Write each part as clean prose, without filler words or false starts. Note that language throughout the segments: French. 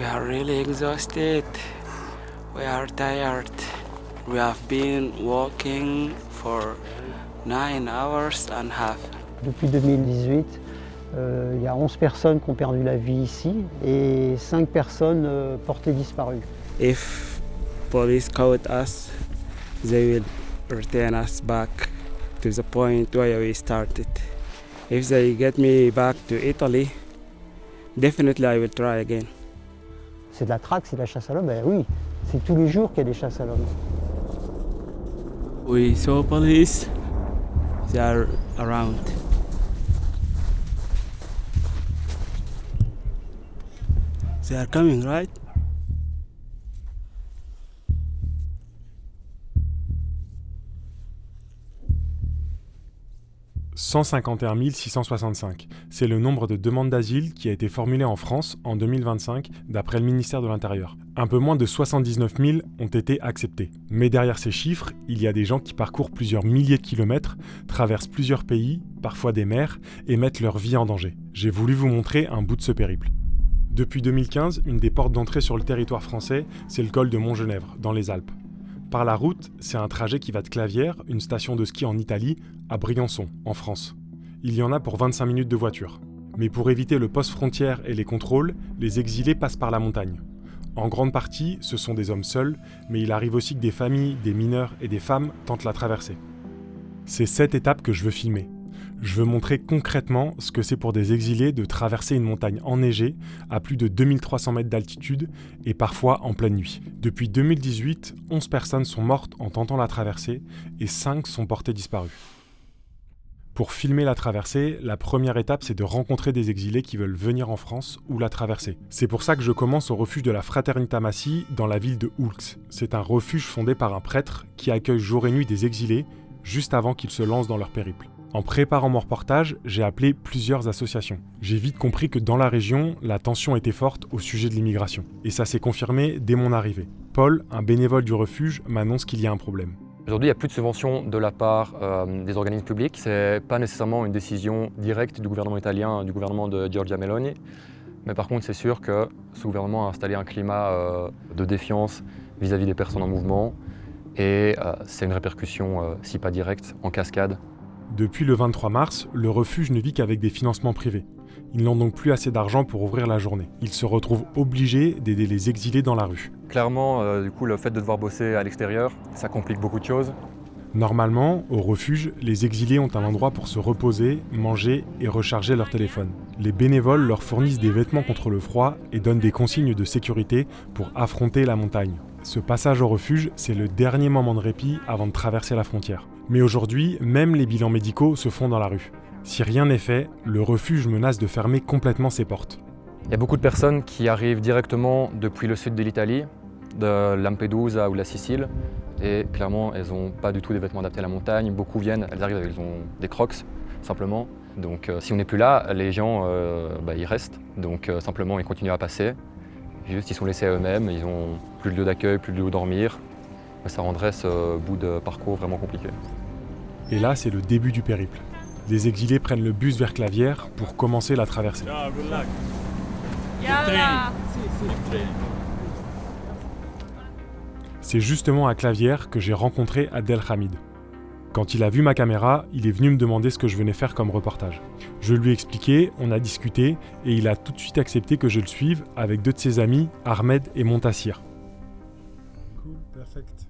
We are really exhausted. We are tired. We have been walking for 9 hours and a half. Depuis 2018, il y a 11 personnes qui ont perdu la vie ici et 5 personnes portées disparues. If police caught us, they will return us back to the point where we started. If they get me back to Italy, definitely I will try again. C'est de la traque, c'est de la chasse à l'homme? Ben oui, c'est tous les jours qu'il y a des chasses à l'homme. We saw police. They are around. They are coming, right? « 151 665 », c'est le nombre de demandes d'asile qui a été formulé en France en 2025 d'après le ministère de l'Intérieur. Un peu moins de 79 000 ont été acceptés. Mais derrière ces chiffres, il y a des gens qui parcourent plusieurs milliers de kilomètres, traversent plusieurs pays, parfois des mers, et mettent leur vie en danger. J'ai voulu vous montrer un bout de ce périple. Depuis 2015, une des portes d'entrée sur le territoire français, c'est le col de Montgenèvre, dans les Alpes. Par la route, c'est un trajet qui va de Clavières, une station de ski en Italie, à Briançon, en France. Il y en a pour 25 minutes de voiture. Mais pour éviter le poste frontière et les contrôles, les exilés passent par la montagne. En grande partie, ce sont des hommes seuls, mais il arrive aussi que des familles, des mineurs et des femmes tentent la traversée. C'est cette étape que je veux filmer. Je veux montrer concrètement ce que c'est pour des exilés de traverser une montagne enneigée à plus de 2300 mètres d'altitude et parfois en pleine nuit. Depuis 2018, 11 personnes sont mortes en tentant la traversée et 5 sont portées disparues. Pour filmer la traversée, la première étape, c'est de rencontrer des exilés qui veulent venir en France ou la traverser. C'est pour ça que je commence au refuge de la Fraternità Massi dans la ville de Oulx. C'est un refuge fondé par un prêtre qui accueille jour et nuit des exilés juste avant qu'ils se lancent dans leur périple. En préparant mon reportage, j'ai appelé plusieurs associations. J'ai vite compris que dans la région, la tension était forte au sujet de l'immigration. Et ça s'est confirmé dès mon arrivée. Paul, un bénévole du refuge, m'annonce qu'il y a un problème. Aujourd'hui, il n'y a plus de subventions de la part des organismes publics. Ce n'est pas nécessairement une décision directe du gouvernement italien, du gouvernement de Giorgia Meloni. Mais par contre, c'est sûr que ce gouvernement a installé un climat de défiance vis-à-vis des personnes en mouvement. Et c'est une répercussion, si pas directe, en cascade. Depuis le 23 mars, le refuge ne vit qu'avec des financements privés. Ils n'ont donc plus assez d'argent pour ouvrir la journée. Ils se retrouvent obligés d'aider les exilés dans la rue. Clairement, du coup, le fait de devoir bosser à l'extérieur, ça complique beaucoup de choses. Normalement, au refuge, les exilés ont un endroit pour se reposer, manger et recharger leur téléphone. Les bénévoles leur fournissent des vêtements contre le froid et donnent des consignes de sécurité pour affronter la montagne. Ce passage au refuge, c'est le dernier moment de répit avant de traverser la frontière. Mais aujourd'hui, même les bilans médicaux se font dans la rue. Si rien n'est fait, le refuge menace de fermer complètement ses portes. Il y a beaucoup de personnes qui arrivent directement depuis le sud de l'Italie, de Lampedusa ou la Sicile, et clairement, elles n'ont pas du tout des vêtements adaptés à la montagne. Beaucoup viennent, elles arrivent, elles ont des crocs, simplement. Donc si on n'est plus là, les gens, ils restent. Donc simplement, ils continuent à passer. Juste, ils sont laissés à eux-mêmes, ils n'ont plus de lieu d'accueil, plus de lieu où dormir. Ça rendrait ce bout de parcours vraiment compliqué. Et là, c'est le début du périple. Les exilés prennent le bus vers Clavières pour commencer la traversée. C'est justement à Clavières que j'ai rencontré Abdelhameed. Quand il a vu ma caméra, il est venu me demander ce que je venais faire comme reportage. Je lui ai expliqué, on a discuté, et il a tout de suite accepté que je le suive avec 2 de ses amis, Ahmed et Montassir. Cool, perfect.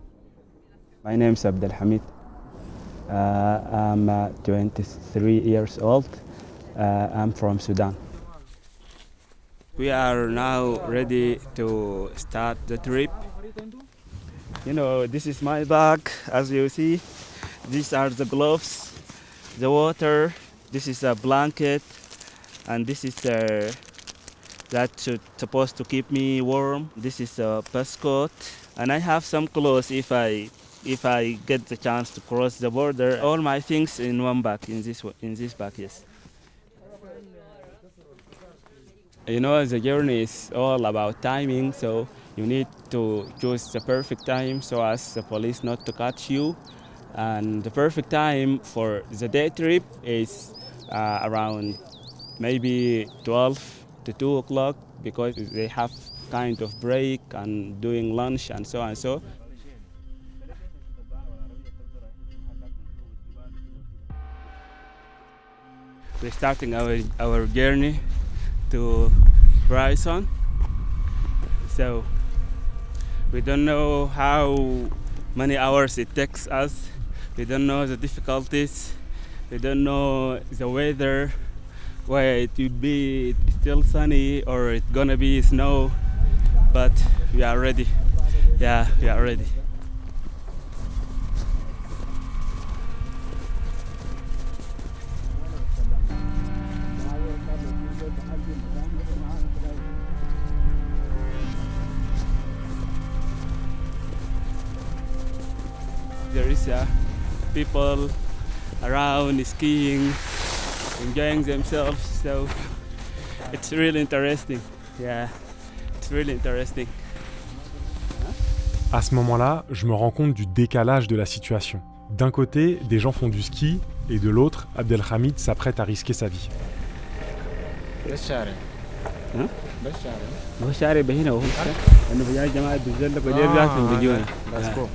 My name is Abdelhameed. I'm 23 years old. I'm from Sudan. We are now ready to start the trip. You know, this is my bag, as you see. These are the gloves, the water. This is a blanket, and this is that's supposed to keep me warm. This is a passport, and I have some clothes if I get the chance to cross the border. All my things in one bag, in this bag, yes. You know, the journey is all about timing, so you need to choose the perfect time so as the police not to catch you. And the perfect time for the day trip is around maybe 12 to 2 o'clock because they have kind of break and doing lunch and so and so. We're starting our journey to Bryson. So we don't know how many hours it takes us. We don't know the difficulties. We don't know the weather, where it will be still sunny or it's gonna be snow. But we are ready. Yeah, we are ready. There is people around skiing, enjoying themselves, so it's really interesting. Yeah, it's really interesting. À ce moment-là, je me rends compte du décalage de la situation. D'un côté, des gens font du ski, et de l'autre, Abdelhameed s'apprête à risquer sa vie. Let's go.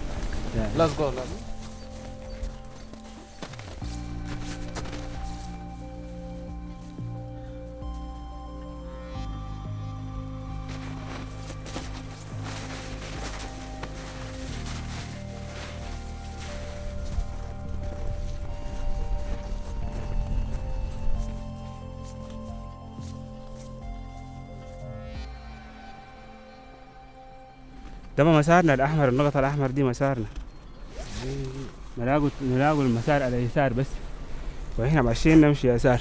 ده مسارنا الأحمر، النقطة الأحمر دي مسارنا. نلاقوا المسار على اليسار بس، وإحنا ماشيين نمشي يسار.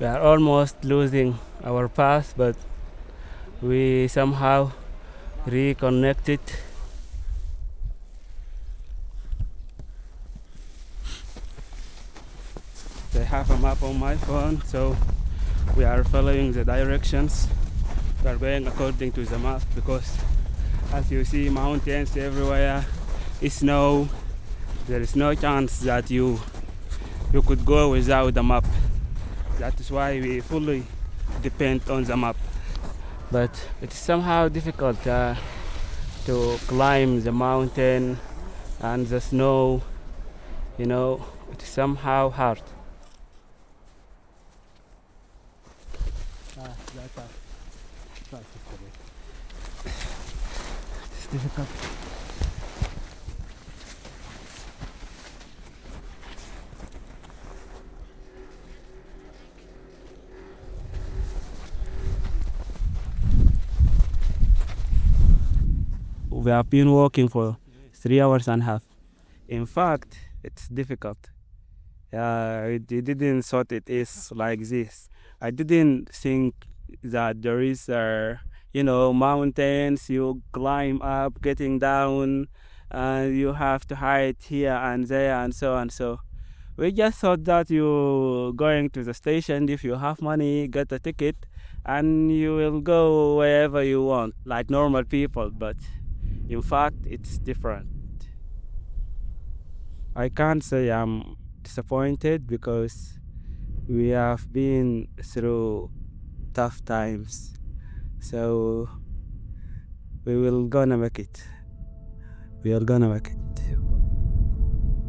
We are almost losing our path, but we somehow reconnected. I have a map on my phone, so we are following the directions. We are going according to the map because, as you see, mountains everywhere, snow. There is no chance that you could go without the map. That is why we fully depend on the map. But it is somehow difficult to climb the mountain and the snow. You know, it is somehow hard. It's difficult. We have been walking for 3 hours and a half. In fact, it's difficult. I didn't thought it is like this. I didn't think that there is, mountains you climb up, getting down, and you have to hide here and there and so on. So we just thought that you're going to the station. If you have money, get a ticket, and you will go wherever you want, like normal people. But in fact, it's different. I can't say I'm disappointed because we have been through tough times. So we will gonna make it. We are gonna make it.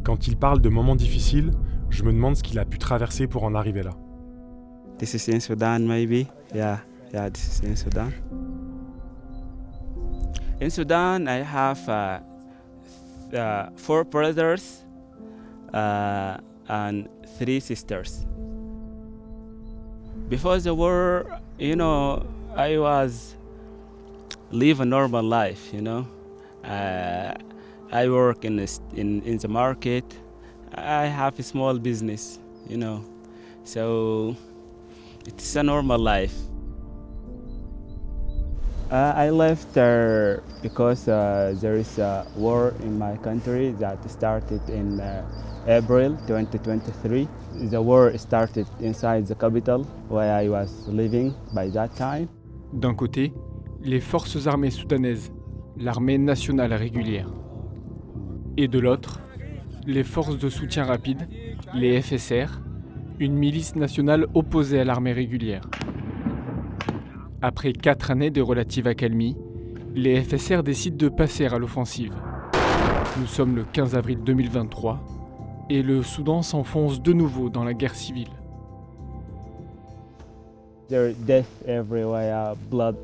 Quand il parle de moments difficiles, je me demande ce qu'il a pu traverser pour en arriver là. This is in Sudan, maybe. Yeah, this is in Sudan. In Sudan, I have 4 brothers and 3 sisters. Before the war, I was live a normal life. I work in the market. I have a small business. So it's a normal life. I left there because there is a war in my country that started in April 2023. The war started inside the capital where I was living by that time. D'un côté, les forces armées soudanaises, l'armée nationale régulière. Et de l'autre, les forces de soutien rapide, les FSR, une milice nationale opposée à l'armée régulière. Après 4 années de relative accalmie, les FSR décident de passer à l'offensive. Nous sommes le 15 avril 2023 et le Soudan s'enfonce de nouveau dans la guerre civile. There is death everywhere, blood,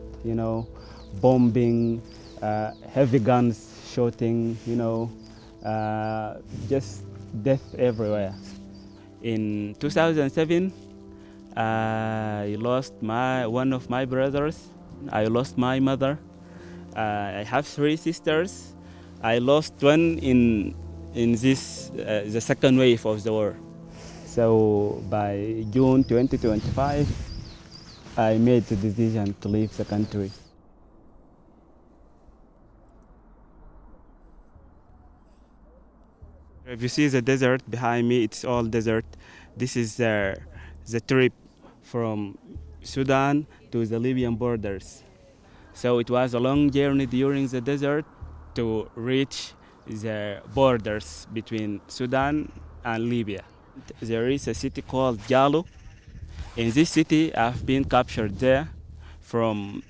bombing, heavy guns shooting, just death everywhere. In 2007, I lost one of my brothers. I lost my mother. I have 3 sisters. I lost one in this the second wave of the war. So by June 2025, I made the decision to leave the country. If you see the desert behind me, it's all desert. This is the trip from Sudan to the Libyan borders. So it was a long journey during the desert to reach the borders between Sudan and Libya. There is a city called Jalo. In this city, I've been captured there from,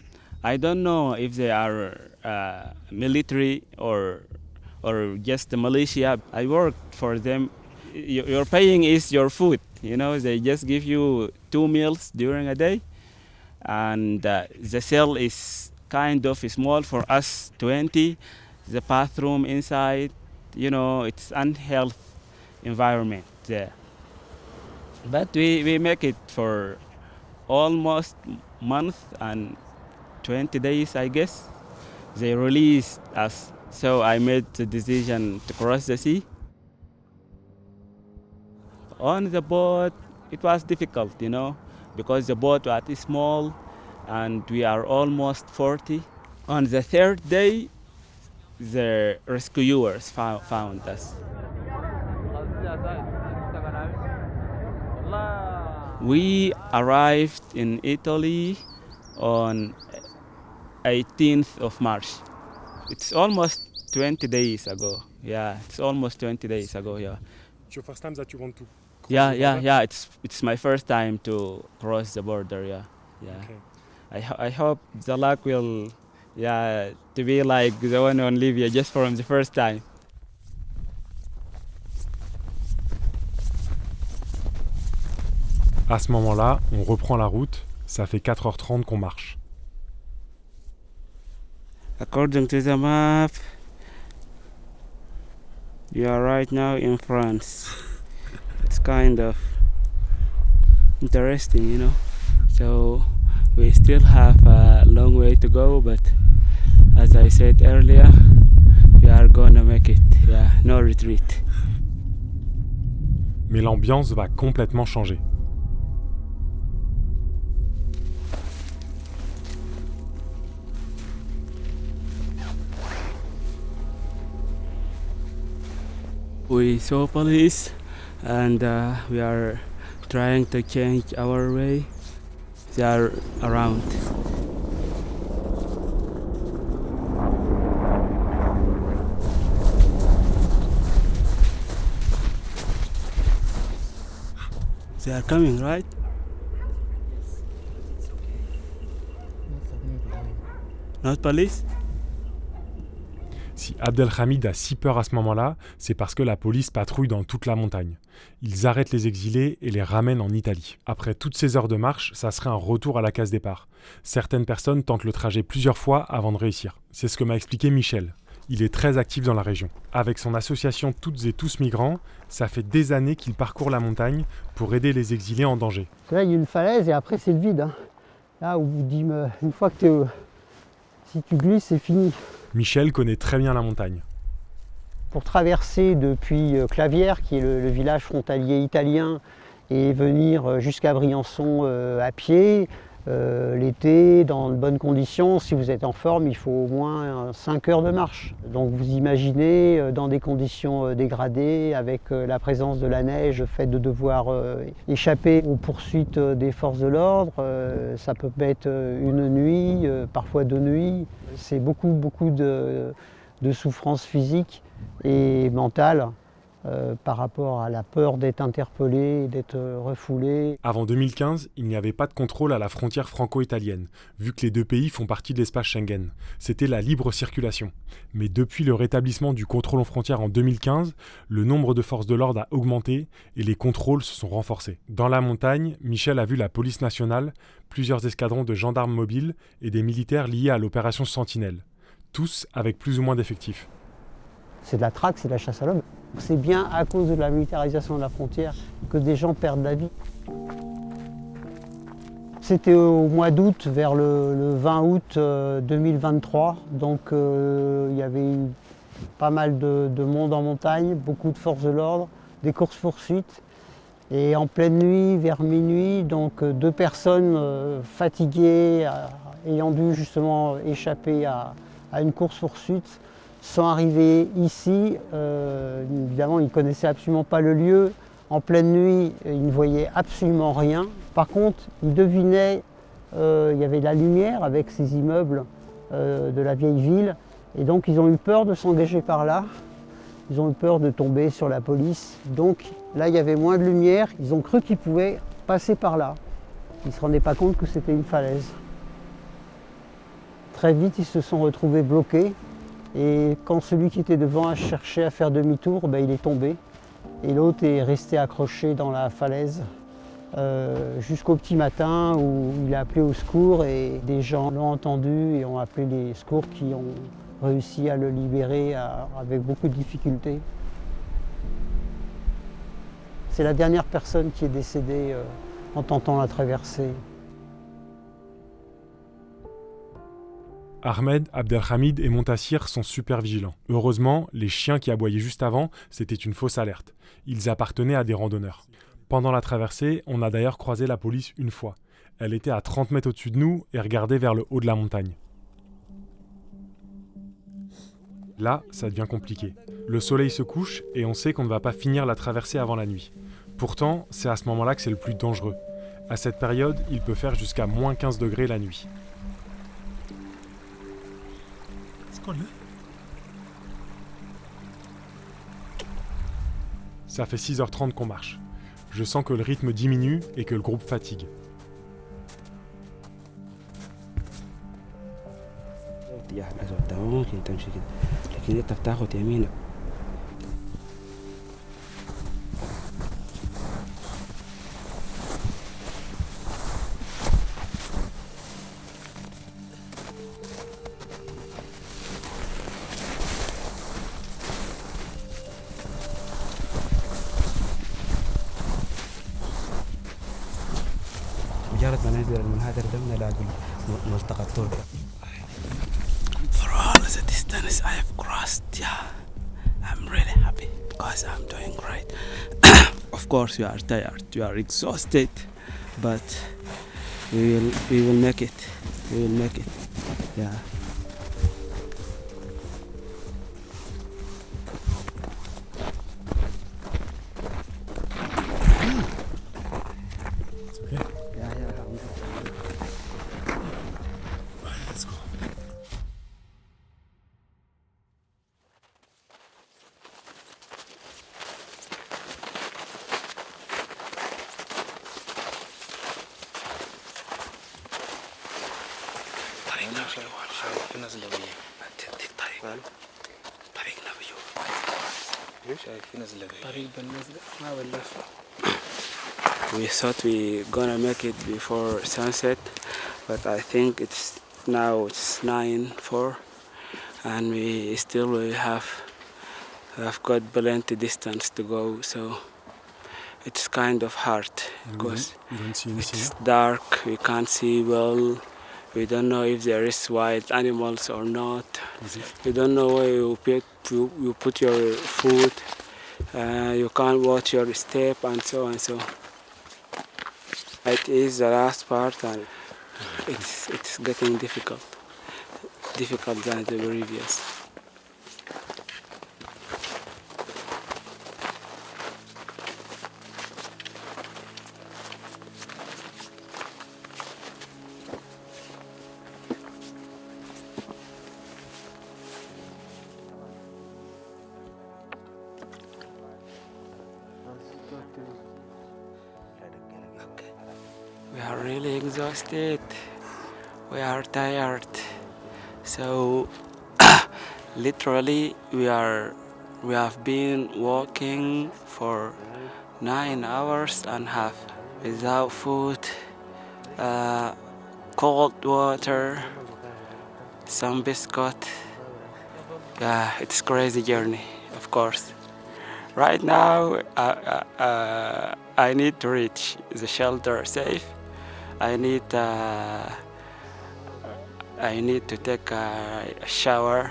I don't know if they are military or just the militia. I worked for them. Your paying is your food. They just give you 2 meals during a day, and the cell is kind of small for us, 20. The bathroom inside, it's unhealthy environment there. But we make it for almost month and 20 days, I guess. They released us, so I made the decision to cross the sea. On the boat, it was difficult, because the boat was small and we are almost 40. On the 3rd day, the rescuers found us. We arrived in Italy on 18th of March. It's almost 20 days ago. Yeah, it's almost 20 days ago, yeah. It's your first time that you want to cross Yeah, the yeah, border? yeah. It's my first time to cross the border, yeah. Okay. I hope the luck will, to be like the one on Libya, just from the first time. À ce moment-là, on reprend la route, ça fait 4h30 qu'on marche. According to the map, you are right now in France. It's kind of interesting, So we still have a long way to go, but as I said earlier, we are gonna make it. Yeah, no retreat. Mais l'ambiance va complètement changer. We saw police and we are trying to change our way. They are around. They are coming, right? Not police? Si Abdelhameed a si peur à ce moment-là, c'est parce que la police patrouille dans toute la montagne. Ils arrêtent les exilés et les ramènent en Italie. Après toutes ces heures de marche, ça serait un retour à la case départ. Certaines personnes tentent le trajet plusieurs fois avant de réussir. C'est ce que m'a expliqué Michel. Il est très actif dans la région. Avec son association Toutes et tous migrants, ça fait des années qu'il parcourt la montagne pour aider les exilés en danger. Là, il y a une falaise et après, c'est le vide. Là, au bout une fois que si tu glisses, c'est fini. Michel connaît très bien la montagne. Pour traverser depuis Clavière, qui est le village frontalier italien, et venir jusqu'à Briançon à pied, l'été, dans de bonnes conditions, si vous êtes en forme, il faut au moins 5 heures de marche. Donc vous imaginez, dans des conditions dégradées, avec la présence de la neige, le fait de devoir échapper aux poursuites des forces de l'ordre, ça peut être une nuit, parfois 2 nuits. C'est beaucoup de souffrance physique et mentale. par rapport à la peur d'être interpellé, d'être refoulé. Avant 2015, il n'y avait pas de contrôle à la frontière franco-italienne, vu que les deux pays font partie de l'espace Schengen. C'était la libre circulation. Mais depuis le rétablissement du contrôle aux frontières en 2015, le nombre de forces de l'ordre a augmenté et les contrôles se sont renforcés. Dans la montagne, Michel a vu la police nationale, plusieurs escadrons de gendarmes mobiles et des militaires liés à l'opération Sentinelle. Tous avec plus ou moins d'effectifs. C'est de la traque, c'est de la chasse à l'homme. C'est bien à cause de la militarisation de la frontière que des gens perdent la vie. C'était au mois d'août, vers le 20 août 2023, donc il y avait eu pas mal de monde en montagne, beaucoup de forces de l'ordre, des courses-poursuites. Et en pleine nuit, vers minuit, donc 2 personnes fatiguées, ayant dû justement échapper à une course-poursuite, sont arrivés ici. Évidemment, ils ne connaissaient absolument pas le lieu. En pleine nuit, ils ne voyaient absolument rien. Par contre, ils devinaient, il y avait de la lumière avec ces immeubles de la vieille ville. Et donc, ils ont eu peur de s'engager par là. Ils ont eu peur de tomber sur la police. Donc, là, il y avait moins de lumière. Ils ont cru qu'ils pouvaient passer par là. Ils ne se rendaient pas compte que c'était une falaise. Très vite, ils se sont retrouvés bloqués. Et quand celui qui était devant a cherché à faire demi-tour, il est tombé. Et l'autre est resté accroché dans la falaise jusqu'au petit matin où il a appelé au secours et des gens l'ont entendu et ont appelé les secours qui ont réussi à le libérer avec beaucoup de difficultés. C'est la dernière personne qui est décédée en tentant la traversée. Ahmed, Abdelhameed et Montassir sont super vigilants. Heureusement, les chiens qui aboyaient juste avant, c'était une fausse alerte. Ils appartenaient à des randonneurs. Pendant la traversée, on a d'ailleurs croisé la police une fois. Elle était à 30 mètres au-dessus de nous et regardait vers le haut de la montagne. Là, ça devient compliqué. Le soleil se couche et on sait qu'on ne va pas finir la traversée avant la nuit. Pourtant, c'est à ce moment-là que c'est le plus dangereux. À cette période, il peut faire jusqu'à moins 15 degrés la nuit. Ça fait 6h30 qu'on marche. Je sens que le rythme diminue et que le groupe fatigue. For all the distance I have crossed, I'm really happy because I'm doing great. Of course, you are tired, you are exhausted, but we will make it. We will make it. Yeah. We thought we gonna make it before sunset, but I think it's 9:04, and we still have got plenty distance to go, so it's kind of hard because it's dark. We can't see well. We don't know if there is wild animals or not. You don't know where you put your food. You can't watch your step and so on. So it is the last part, and it's getting difficult than the previous. really exhausted. We are tired. So literally we have been walking for 9 hours and a half without food, cold water, some biscuit. Yeah, it's a crazy journey, of course. Right now, I need to reach the shelter safe. I need to take a shower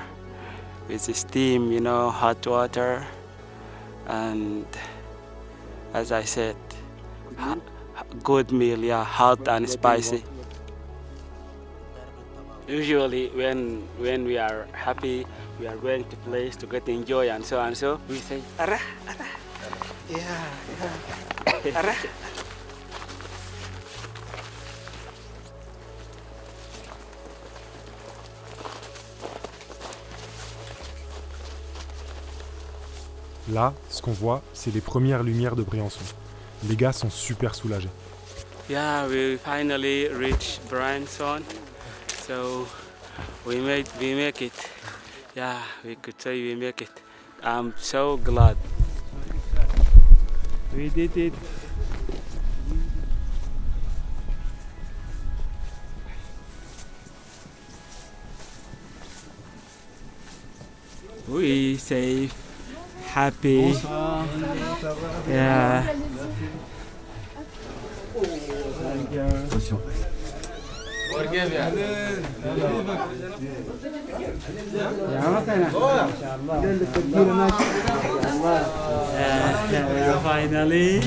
with the steam, hot water, and as I said, good meal, yeah, hot and spicy. Usually, when we are happy, we are going to place to get enjoy and so. We say, "Ara, ara, yeah, ara." Là, ce qu'on voit, c'est les premières lumières de Briançon. Les gars sont super soulagés. Yeah, we finally reached Briançon, so we make it. Yeah, we could say we make it. I'm so glad. We did it. We safe, happy. Yeah. Finally,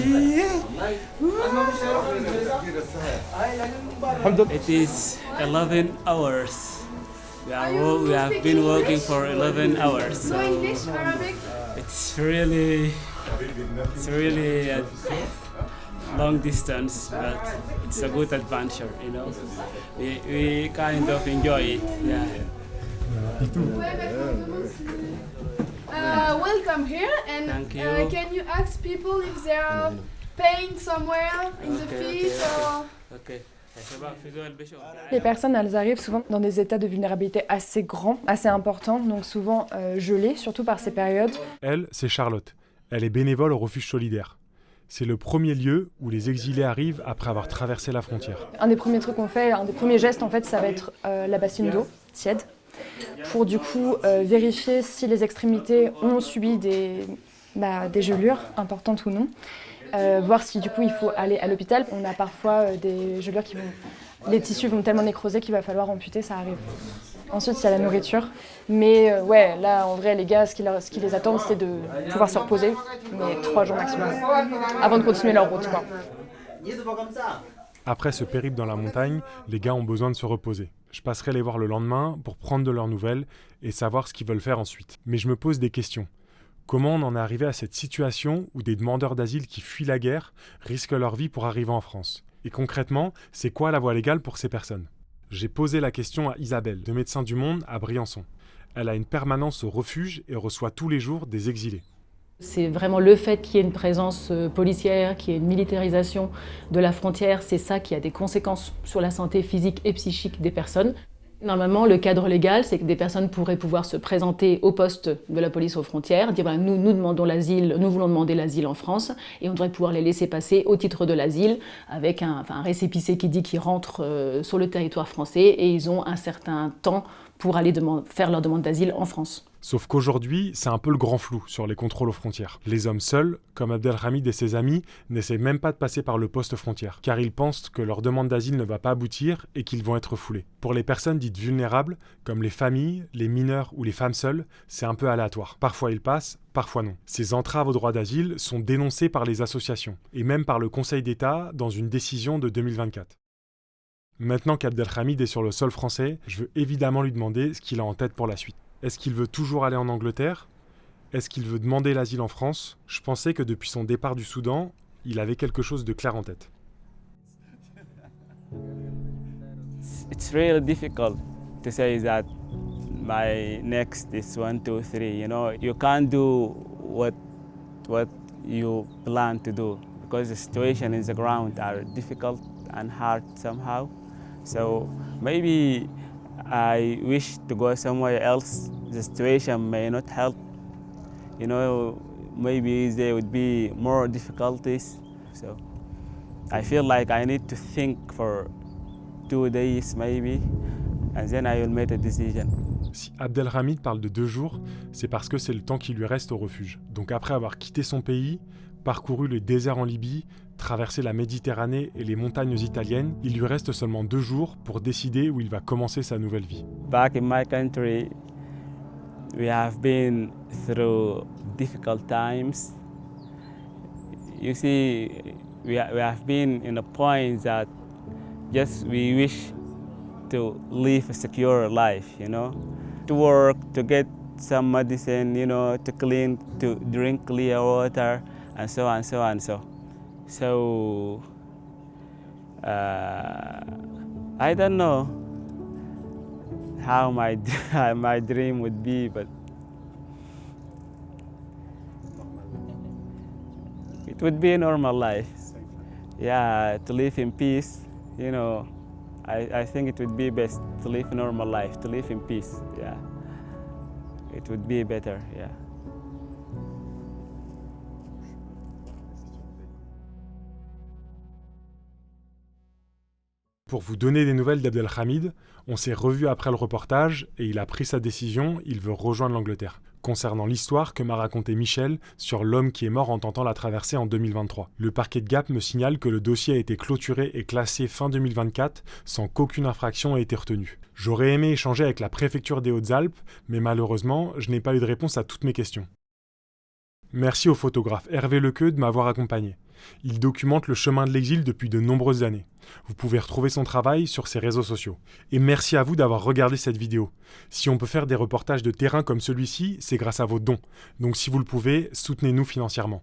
it is 11 hours. We have been working for 11 hours. So it's really a long distance, but it's a good adventure, We kind of enjoy it, yeah. Welcome here, and Thank you. Can you ask people if they are pain somewhere in the feet or? Okay. Les personnes, elles arrivent souvent dans des états de vulnérabilité assez grands, assez importants, donc souvent gelées, surtout par ces périodes. Elle, c'est Charlotte. Elle est bénévole au refuge solidaire. C'est le premier lieu où les exilés arrivent après avoir traversé la frontière. Un des premiers trucs qu'on fait, un des premiers gestes en fait, ça va être la bassine d'eau tiède, pour du coup vérifier si les extrémités ont subi des gelures importantes ou non. Voir si du coup il faut aller à l'hôpital. On a parfois des gelures les tissus vont tellement nécroser qu'il va falloir amputer, ça arrive. Ensuite, il y a la nourriture. Mais ouais, là, en vrai, les gars, ce qui les attend, c'est de pouvoir se reposer, mais 3 jours maximum, avant de continuer leur route, quoi. Après ce périple dans la montagne, les gars ont besoin de se reposer. Je passerai les voir le lendemain pour prendre de leurs nouvelles et savoir ce qu'ils veulent faire ensuite. Mais je me pose des questions. Comment on en est arrivé à cette situation où des demandeurs d'asile qui fuient la guerre risquent leur vie pour arriver en France? Et concrètement, c'est quoi la voie légale pour ces personnes? J'ai posé la question à Isabelle, de Médecins du Monde à Briançon. Elle a une permanence au refuge et reçoit tous les jours des exilés. C'est vraiment le fait qu'il y ait une présence policière, qu'il y ait une militarisation de la frontière, c'est ça qui a des conséquences sur la santé physique et psychique des personnes. Normalement, le cadre légal, c'est que des personnes pourraient pouvoir se présenter au poste de la police aux frontières, dire voilà, nous demandons l'asile, nous voulons demander l'asile en France, et on devrait pouvoir les laisser passer au titre de l'asile avec un récépissé qui dit qu'ils rentrent sur le territoire français et ils ont un certain temps pour aller faire leur demande d'asile en France. Sauf qu'aujourd'hui, c'est un peu le grand flou sur les contrôles aux frontières. Les hommes seuls, comme Abdelhameed et ses amis, n'essaient même pas de passer par le poste frontière, car ils pensent que leur demande d'asile ne va pas aboutir et qu'ils vont être foulés. Pour les personnes dites vulnérables, comme les familles, les mineurs ou les femmes seules, c'est un peu aléatoire. Parfois ils passent, parfois non. Ces entraves au droit d'asile sont dénoncées par les associations, et même par le Conseil d'État dans une décision de 2024. Maintenant qu'Abdelhameed est sur le sol français, je veux évidemment lui demander ce qu'il a en tête pour la suite. Est-ce qu'il veut toujours aller en Angleterre? Est-ce qu'il veut demander l'asile en France? Je pensais que depuis son départ du Soudan, il avait quelque chose de clair en tête. It's really difficult to say that my next is 1, 2, 3. You can't do what you plan to do because the situation in the ground are difficult and hard somehow. So maybe I wish to go somewhere else. The situation may not help. You know, maybe there would be more difficulties. So I feel like I need to think for 2 days maybe, and then I will make a decision. Si Abdelhameed parle de 2 jours, c'est parce que c'est le temps qui lui reste au refuge. Donc après avoir quitté son pays, parcouru le désert en Libye, traversé la Méditerranée et les montagnes italiennes, il lui reste seulement 2 jours pour décider où il va commencer sa nouvelle vie. Back in my country, we have been through difficult times. You see, we have been in a point that just we wish to live a secure life, you know, to work, to get some medicine, you know, to clean, to drink clear water, and so on, so on, so. So, I don't know how my my dream would be, but it would be a normal life. Yeah, to live in peace, you know. I think it would be best to live a normal life, to live in peace, yeah. It would be better, yeah. Pour vous donner des nouvelles d'Abdelhameed, on s'est revu après le reportage et il a pris sa décision, il veut rejoindre l'Angleterre. Concernant l'histoire que m'a raconté Michel sur l'homme qui est mort en tentant la traversée en 2023. Le parquet de Gap me signale que le dossier a été clôturé et classé fin 2024 sans qu'aucune infraction ait été retenue. J'aurais aimé échanger avec la préfecture des Hautes-Alpes, mais malheureusement, je n'ai pas eu de réponse à toutes mes questions. Merci au photographe Hervé Lequeux de m'avoir accompagné. Il documente le chemin de l'exil depuis de nombreuses années. Vous pouvez retrouver son travail sur ses réseaux sociaux. Et merci à vous d'avoir regardé cette vidéo. Si on peut faire des reportages de terrain comme celui-ci, c'est grâce à vos dons. Donc si vous le pouvez, soutenez-nous financièrement.